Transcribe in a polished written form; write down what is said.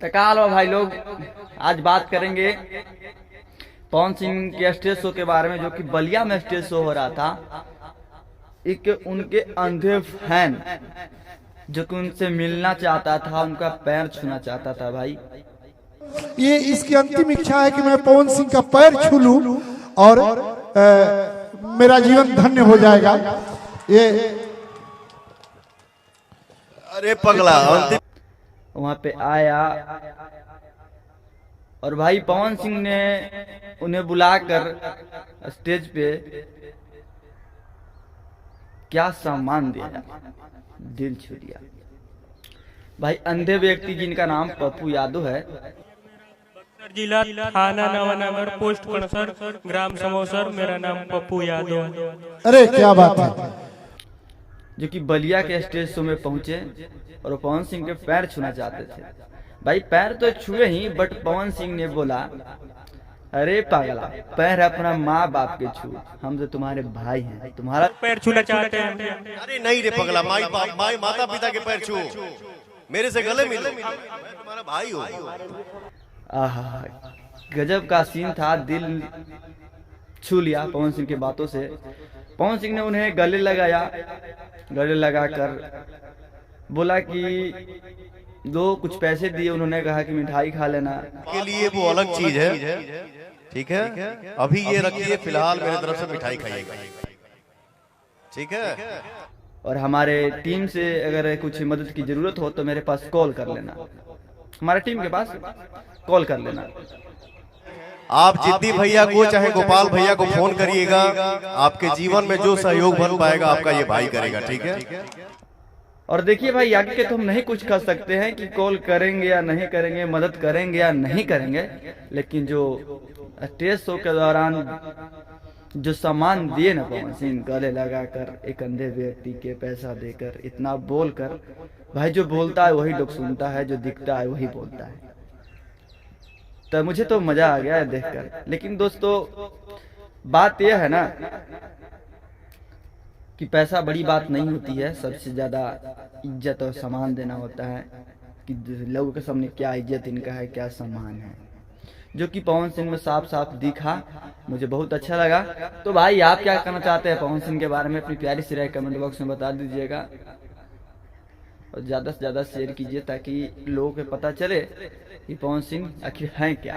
तो कहा भाई लोग, आज बात करेंगे पवन सिंह के स्टेज शो के बारे में, जो कि बलिया में स्टेज शो हो रहा था। एक उनके अंधे फैन जो कि उनसे मिलना चाहता था, उनका पैर छूना चाहता था। भाई ये इसकी अंतिम इच्छा है कि मैं पवन सिंह का पैर छू लूं और मेरा जीवन धन्य हो जाएगा। ये अरे पगला वहां पे आया और भाई पवन सिंह ने उन्हें बुलाकर स्टेज पे क्या सम्मान दिया, दिल छू लिया। भाई अंधे व्यक्ति जिनका नाम पप्पू यादव है, जिला थाना नवानगर, पोस्ट कणसर, ग्राम समोसर। मेरा नाम पप्पू यादव है। अरे क्या बात है। जो कि बलिया के स्टेज शो में पहुंचे और पवन सिंह के पैर छूना चाहते थे। भाई पैर तो छुए ही, बट पवन सिंह ने बोला, अरे पागला, पैर अपना माँ बाप के छू, हम तो तुम्हारे भाई हैं, तुम्हारा पैर छूना चाहते हैं। अरे नहीं रे पगला, माई माता पिता के पैर छू, मेरे से गले मिलो, मैं तुम्हारा भाई हूँ। आहा, गजब का सीन था। दिल छू लिया पवन सिंह की बातों से। पवन सिंह ने उन्हें गले लगाया, गले लगाकर बोला कि दो कुछ पैसे दिए। उन्होंने कहा कि मिठाई खा लेना के लिए वो अलग चीज है, ठीक है। अभी ये रखिए, फिलहाल मेरे तरफ से मिठाई खाइएगा, ठीक है। और हमारे टीम से अगर कुछ मदद की जरूरत हो तो मेरे पास कॉल कर लेना, हमारे टीम के पास कॉल कर लेना। आप जिद्दी भैया को चाहे गोपाल भैया को फोन करिएगा, आपके जीवन में जो सहयोग बन पाएगा आपका ये भाई करेगा, ठीक है। और देखिए भाई, आगे के तो हम नहीं कुछ कर सकते हैं कि कॉल करेंगे या नहीं करेंगे, मदद करेंगे या नहीं करेंगे, लेकिन जो स्टेज शो के दौरान जो सम्मान दिए ना पवन सिंह, गले लगाकर, एक अंधे व्यक्ति के पैसा देकर, इतना बोलकर, भाई जो बोलता है वही लोग सुनता है, जो दिखता है वही बोलता है। तो मुझे तो मजा आ गया है देखकर। लेकिन दोस्तों, बात यह है ना कि पैसा बड़ी बात नहीं होती है, सबसे ज्यादा इज्जत और सम्मान देना होता है कि लोगों के सामने क्या इज्जत इनका है, क्या सम्मान है, जो कि पवन सिंह में साफ साफ दिखा। मुझे बहुत अच्छा लगा। तो भाई आप क्या कहना चाहते हैं पवन सिंह के बारे में, अपनी प्यारी सी राय कमेंट बॉक्स में बता दीजिएगा और ज्यादा से ज्यादा शेयर कीजिए ताकि लोगों को पता चले कि पवन सिंह आखिर हैं क्या।